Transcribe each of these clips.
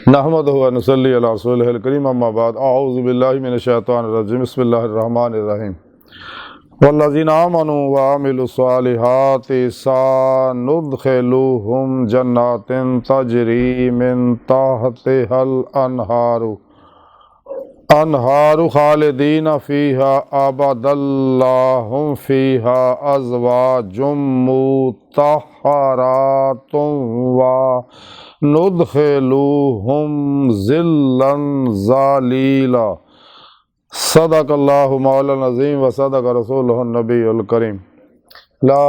नहमदुहु व नसल्ली अला रसूलिहिल करीम अम्मा बाद अऊज़ु बिल्लाहि मिनश शैतानिर रजीम बिस्मिल्लाहिर रहमानिर रहीम वल्लज़ीना आमनू व अमिलुस्सालिहाति सनुदखिलुहुम जन्नातिन तजरी मिन तहतिहल अनहारु खालिदीन फ़ीहा अबदल्लाहुम फ़ीहा अज़वाजुम मुतहहरातुम व नुदखिलुहुम ज़िल्लन ज़लीला। सदक़ल्लाहु मौलाना अज़ीम व सदक़ रसूलुहुन नबीयुल करीम। ला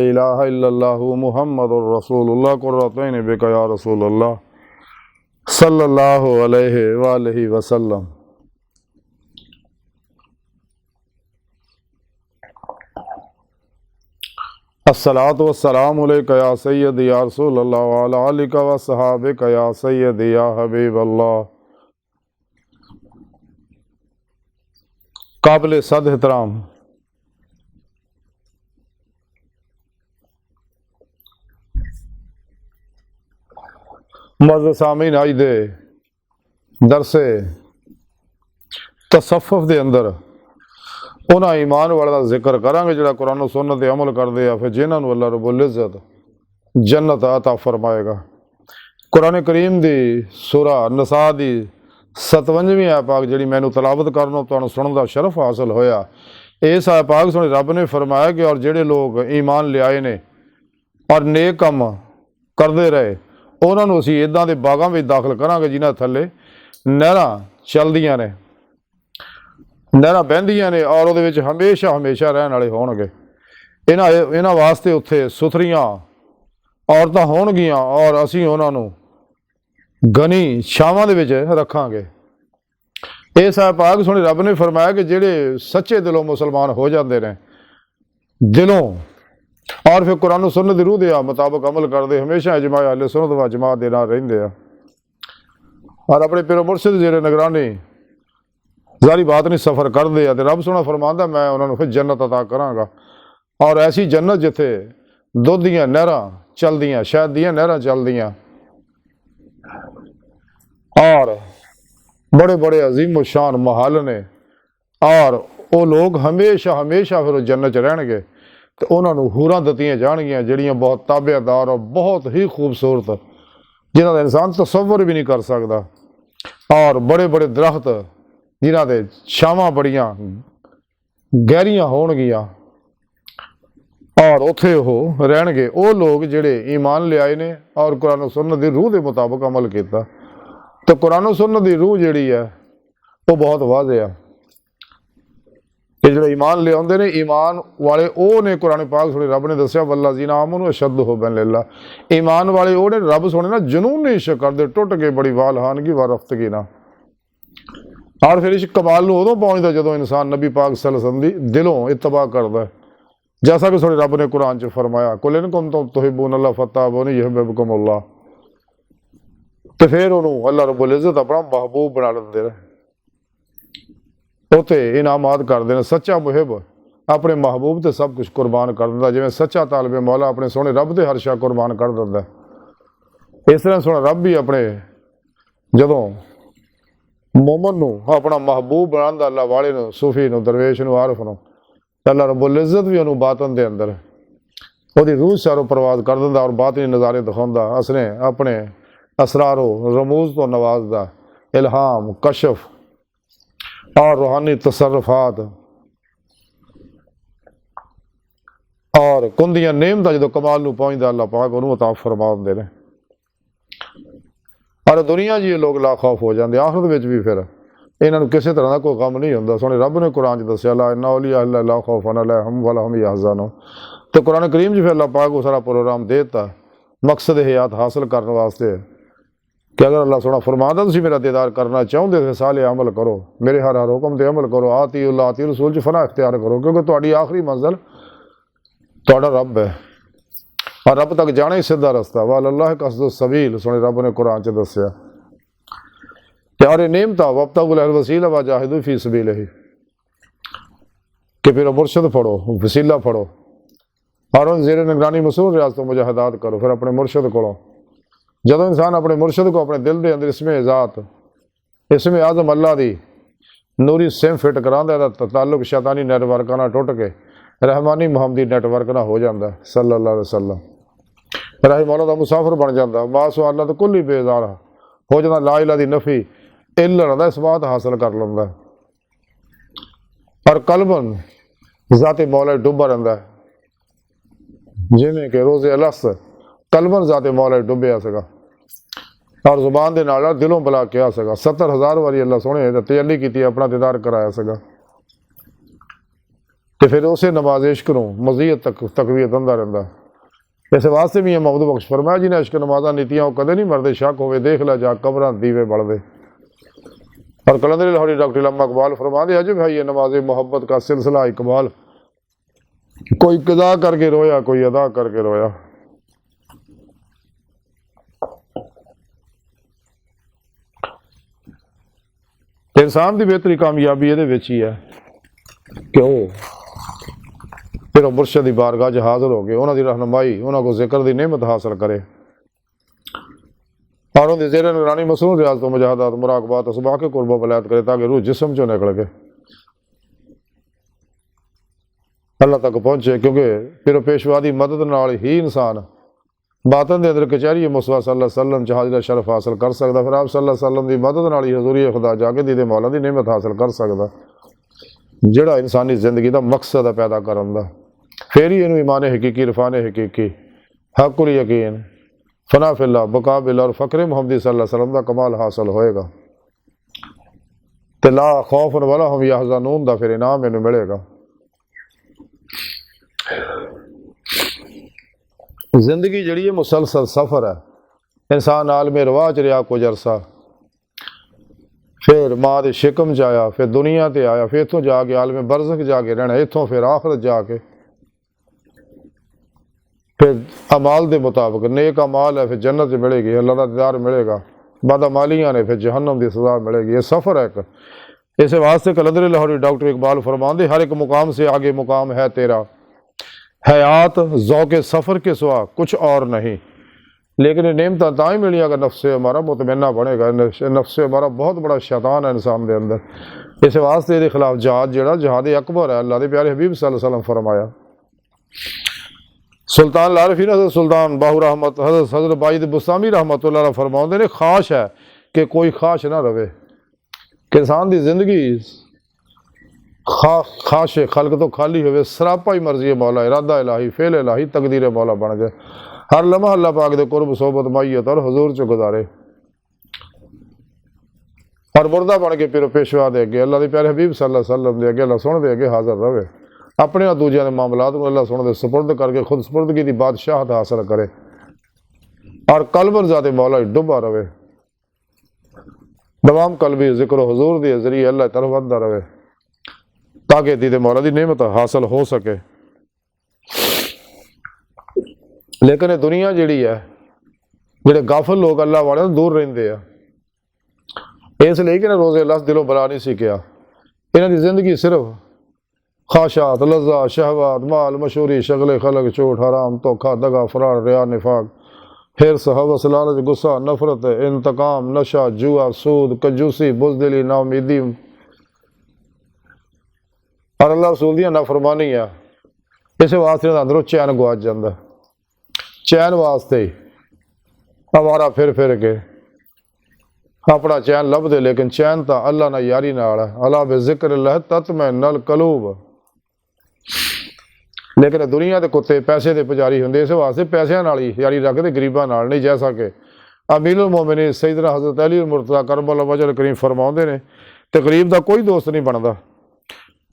इलाहा इल्लल्लाहु मुहम्मदुर रसूलुल्लाह कुर्रतुन बिका या रसूलल्लाह सल्लल्लाहु अलैहि व आलिहि वसल्लम। अस्सलातु वस्सलामु अलैका या सय्यदी या रसूलल्लाह व अला आलिका व सहाबिका या सय्यदी या हबीबल्लाह। काबिल सद एहतराम मज़ सामीन आज दे दरसे तसफ़ुफ़ दे अंदर उन्होंने ईमान वाले का जिक्र करांगे जिहड़ा कुरान और सुन्नत ते अमल करते हैं, फिर जिन्हों अल्लाह रब्बुल इज़्ज़त जन्नत अता फरमाएगा। कुरान करीम की सूरा नसा की 57वीं आयत पाक जी मैनू तलावत करना तुहानू सुनने का शरफ हासिल होया। इस आयत पाक सुनी रब ने फरमाया कि और जेडे लोग ईमान लियाए ने और नेक काम करते रहे उन्होंने असीं इदां दे बागां में दाखिल करांगे जिन्हां थल्ले नहरां चलदियां ने, नहरां बहंदियां ने और उहदे विच हमेशा हमेशा रहण वाले होणगे। इन्हां वास्ते उत्थे सुथरियां औरतां होणगियां और असीं उन्हां नूं घनी छावां दे विच रखांगे। इस आयत पाक सुणी रब ने फरमाया कि जेडे सच्चे दिलों मुसलमान हो जाते हैं दिलों और फिर कुरान सुन्नत दी रूह दे मुताबिक अमल करते हमेशा इजमा अहले सुन्नत व जमात दे नाल रहिंदे आ और अपने पिरो मुर्शिद जेरे निगरानी जारी बात नहीं सफ़र करते हैं। रब सोना फरमांदा मैं उन्होंने फिर जन्नत अता करांगा और ऐसी जन्नत जिथे दुध दियां नहरां चलदियां, शहद दियां नहरां चलदियां और बड़े बड़े अजीम शान महल ने और वो लोग हमेशा हमेशा फिर जन्नत च रहणगे। तो उन्होंने हूरां दतियां जाणगियां जिहड़ियां बहुत ताबेदार और बहुत ही खूबसूरत जिन्हां दा इंसान तसव्वुर भी नहीं कर सकता और बड़े बड़े दरख्त जिन्हां दे छावां बड़ियां गहरियां होणगियां और उत्थे वो रहणगे वो लोग जिहड़े ईमान लियाए ने और कुरान सुन्नत दी रूह दे मुताबिक अमल किया। तो कुरान सुन्नत दी रूह जिहड़ी है वो बहुत वाज़ेह है कि जिहड़े ईमान ले आउंदे ने ईमान वाले वो ने। कुरान पाक सुने रब ने दस्सिया वल्लज़ीना आमनू अशद्दु हुब्बन लिल्लाह। ईमान वाले वो ने रब सोने ना जुनून नहीं इश्क करदे टुट के बड़ी वालहानगी व रफ्तगी ना। और फिर इस कमाल नूं उदों पहुंचदा जदों इंसान नबी पाक सल्लल्लाहु अलैहि वसल्लम दी दिलों इत्तबा करदा है, जैसा कि सुने रब ने कुरान च फरमाया कुल इन कुंतुम तुहिब्बूनल्लाह फत्तबिऊनी युहिब्बुकुमुल्लाह। तो फिर उन्होंने अल्लाह रब्बुल इज़्ज़त अपना महबूब बना लेंदे ने, उत्ते इनामात करते हैं। सच्चा मुहिब अपने महबूब से सब कुछ कुर्बान कर दिंदा, जिवें सच्चा तालिबे मौला अपने सोहने रब से हर शा कुर्बान कर दिंदा। इस तरह सोहना रब भी अपने जदों मोमन नूं अपना महबूब बनांदा अल्लाह वाले नूं, सूफी नूं, दरवेश नूं, आरफ नूं, अल्लाह रब्बुल इज़्ज़त भी उन्होंने बातन दे अंदर उहदी रूह चारों परवाज कर दिंदा और बातनी नज़ारे दिखाउंदा। असने अपने असरारो रमूज तो नवाजदा, इल्हाम, कशफ और रूहानी तसर्रुफात और कुंदियां नेमतां जो कमाल नूं पहुंचदा अल्लाह पाक उन्होंने अता फरमाउंदे ने और दुनिया जी लोग ला खौफ हो जाते। आखिरत विच भी फिर इन्हां नूं किसी तरह का कोई गम नहीं हुंदा। सोहणे रब ने कुरान च दस्सिया ला इन्ना औलिया अल्लाह ला खौफुन अलैहिम वला हुम यहज़नून। तो कुरान करीम च फिर अल्लाह पाक को सारा प्रोग्राम देता मकसद हयात हासिल करने वास्ते कि अगर अल्लाह सोहना फरमांदा तुसीं मेरा दीदार करना चाहुंदे तो साले अमल करो, मेरे हर हर हुक्म ते अमल करो, आती उल्लाह आती रसूल च फना इख्तियार करो, क्योंकि तुहाडी आखिरी मंजिल तुहाडा रब है और रब तक जाना ही सीधा रस्ता। वल्लाह कसदु सबील सोहणे रब ने कुरान च दस्सिया यार नेमता वब्तगुल वसीला व जाहिदू फी सबीलिही कि फिर मुर्शद पढ़ो, वसीला पढ़ो और उन ज़ेर निगरानी मसूर रियाज तो मुजाहिदात करो। फिर अपने मुर्शद को जदों इंसान अपने मुर्शद को अपने दिल के अंदर इसमें ज़ात इसमें आज़म अल्लाह की नूरी सिम फिट करांदा तो ताल्लुक शैतानी नैटवर्क ना टुट के रहमानी मुहम्मदी नैटवर्क ना हो जाता सल्लल्लाहु अलैहि वसल्लम। राही मौला का मुसाफिर बन जाता मासो अल्लाह तो कुल ही बेजार हो जाता ला इला दी नफ़ी इल्ल का इस बात हासिल कर लेंदा और कलबन ज़ाते मौला डुबा रहिंदा जिमें कि रोज़े अलस कलबन ज़ाते मौला डुबिया सगा और जुबान के नाल दिलों बुला कहा सगा 70,000 वारी अल्लाह सोहने तजल्ली की अपना दीदार कराया सगा तो फिर उसे नमाज इश्क नूं मज़ीद तकवीत दिंदा रहिंदा। इस वास्ते भी महमूद बख्श फरमाया जिन्हें इश्क नमाजा नीतियां वो कदे नहीं मरते शक होवे देख ला जा कबरां दीवे बढ़दे। और कलंदर लाहौरी डॉक्टर इल्लामा इकबाल फरमाते अजब है ये नमाज मोहब्बत का सिलसिला इकबाल, कोई कदा करके रोया कोई अदा करके रोया। इंसान की बेहतरी कामयाबी ये ही है क्यों फिर मुर्शद की बारगाह च हाजिर हो गए उन्होंने रहनुमाई उन्होंने जिक्र की नेमत हासिल करे और उनकी जेर निगरानी मसरूर रियाज तो मुजाहदात मुराकबात असबा के कुर्बा वलायत करे ताकि रूह जिस्म चो निकल के अल्लाह तक पहुँचे। क्योंकि फिर पेशवा की मदद नाल ही इंसान बातन के अंदर कचहरी मुस्तफा सल्लल्लाहु अलैहि वसल्लम च हाजिर शरफ हासिल कर सकता। फिर आप सल्लल्लाहु अलैहि वसल्लम की मदद नाल ही हजूरी खुदा जाके दीदे मौला की नेमत हासिल कर सकता जिहड़ा इंसानी जिंदगी का मकसद है पैदा करन दा। फिर ही इनू ईमान हकीकी इरफान हकीकी हकुल यकीन फना फिल्ला बकाबिल और फ़क्र मुहम्मदी सल्लल्लाहु अलैहि वसल्लम का कमाल हासिल होएगा तो ला खौफ वाला हम यहज़नून दा फिर इनाम इनू मिलेगा। जिंदगी जी है मुसलसल सफ़र है इंसान आलमे रवाह च रहा कुछ अरसा फिर माँ के शिकम च आया फिर दुनिया ते आया फिर इतों जाके आलमे बरज़ख जाके रहना इतों फिर आखिरत जाके फिर अमाल के मुताबिक नेक अमाल है फिर जन्नत मिलेगी अल्लाह का दीदार मिलेगा बदअमालियाँ ने फिर जहन्नम की सज़ा मिलेगी। ये सफ़र है एक इस वास्ते कलंदर लाहौरी डॉक्टर इकबाल फरमाते हर एक मुकाम से आगे मुकाम है तेरा हयात ज़ौक़े सफ़र के सिवा कुछ और नहीं। लेकिन नेमत ता ही मिली अगर नफ्स हमारा मुतमन्ना बनेगा। नफ्स हमारा बहुत बड़ा शैतान है इंसान के अंदर। इस वास्ते ये खिलाफ जहाद जड़ा जहाद अकबर है अल्लाह के प्यारे हबीब सल्लल्लाहु अलैहि वसल्लम फरमाया। सुल्तान लारफीन हज़रत सुल्तान बाहू रहमत हज़रत बाईद बुस्तामी रहमतुल्लाह फरमाते ने ख्वाश है कि कोई ख्वाश ना रहे कि इंसान की जिंदगी ख्वाश खल्क तो खाली हो सरापा ही मर्जी मौला इरादा इलाही फेल इलाही तकदीर मौला बन जाए हर लम्हा अल्लाह पाक दे कुर्ब सोबत माइयत और हजूर च गुजारे और मुर्दा बन के फिर पेशवा दे अगे अल्लाह के प्यारे हबीब सल्लल्लाहु अलैहि वसल्लम दे अगे अल्लाह सुन दे अगे हाजिर रहे अपने और दूसरों के मामलात को अल्लाह सुन दे सुपुर्द करके खुद सुपुर्दगी की बादशाहत हासिल करे और कल्बन ज़ाते मौला डुबा रहे तमाम कल्बी जिक्र हुजूर के जरिए अल्लाह तरफ बढ़ता रहे ताकि दीदे मौला की नेमत हासिल हो सके। लेकिन ये दुनिया जी है जोड़े गाफल लोग अल्लाह वाले दूर रेंदे आ इसलिए कि रोज़े लस दिलों बला नहीं सीखिया इन्हों की जिंदगी सिर्फ ख्वाशात लज्जा शहवात माल मशहूरी शगले खलक चोट हराम धोखा दगा फरार रिया निफाक हिरस हवस लालच गुस्सा नफरत इंतकाम नशा जुआ सूद कंजूसी बुज़दिली नाउमीदी और अल्लाह रसूल दी नाफरमानी है। इस वास्ते अंदरों चैन गुआच जाता चैन वास्ते ही हमारा फिर के अपना चैन लभदे लेकिन चैन तो अल्लाह ना यारी नाल है अला बेज़िक्रिल्लाह तत्मइन्नुल क़ुलूब। लेकिन दुनिया के कुत्ते पैसे के पुजारी होंगे इस वास्ते पैसों नाल ही यारी रखते गरीबों नाल नहीं जैसा कि अमीरुल मोमिनीन सैयदना हज़रत अली मुर्तज़ा करबला वजह करीम फरमाते ने तो गरीब का कोई दोस्त नहीं बनता।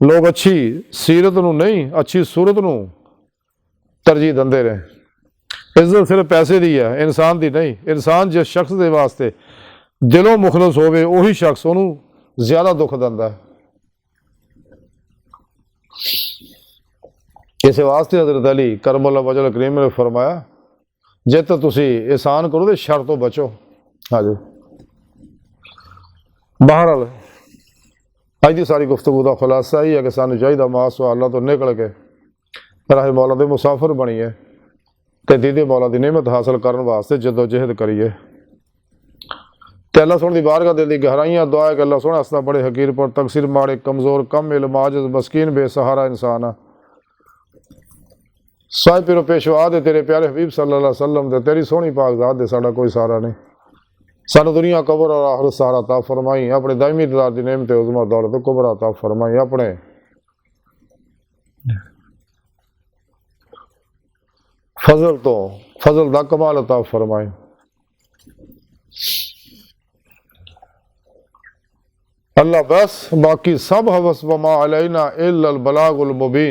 लोग अच्छी सीरत नूं नहीं अच्छी सूरत नूं तरजीह देंदे ने इज्जत सिर्फ पैसे की है इंसान की नहीं। इंसान जिस शख्स के वास्ते दिलों मुखलस होवे उही शख्स उन्होंने ज्यादा दुख दिंदा है। इस वास्ते हज़रत अली करबला वजह करीम ने फरमाया जे तो तुसी एहसान करो तो शर तो बचो। हाँ जी बहरहाल अज की सारी गुफ्तगू का खुलासा ही है कि सानू चाहिए मास अल्लाह तो निकल के राह मौला दे मुसाफिर बनीए ते दीदी मौला दी नेमत हासिल करने वास्ते जदोजहद करिए। ते अल्लाह सोने दी बारगाह दिल दी गहराइयां दुआ है कि अल्लाह सोने अस बड़े हकीर पर तकसीर माड़े कमज़ोर कम इल्म आजिज़ मस्कीन बेसहारा इंसान है। साहिब पिरो पेशवा दे तेरे प्यारे हबीब सल्लल्लाहु अलैहि वसल्लम दे तेरी सोहनी पाक ज़ात दे साडा कोई सहारा नहीं। सानू दुनिया कब्र और आखिरत सहारा अता फरमाई। अपने दायमी दलार दी नेमत उज़्मा दौलत कुबरा अता फरमाई। अपने फजल तो फजल दा कमाल अता फरमाई। अल्लाह बस बाकी सब हवस वमा अलैना इल्लल बलागुल मुबीन।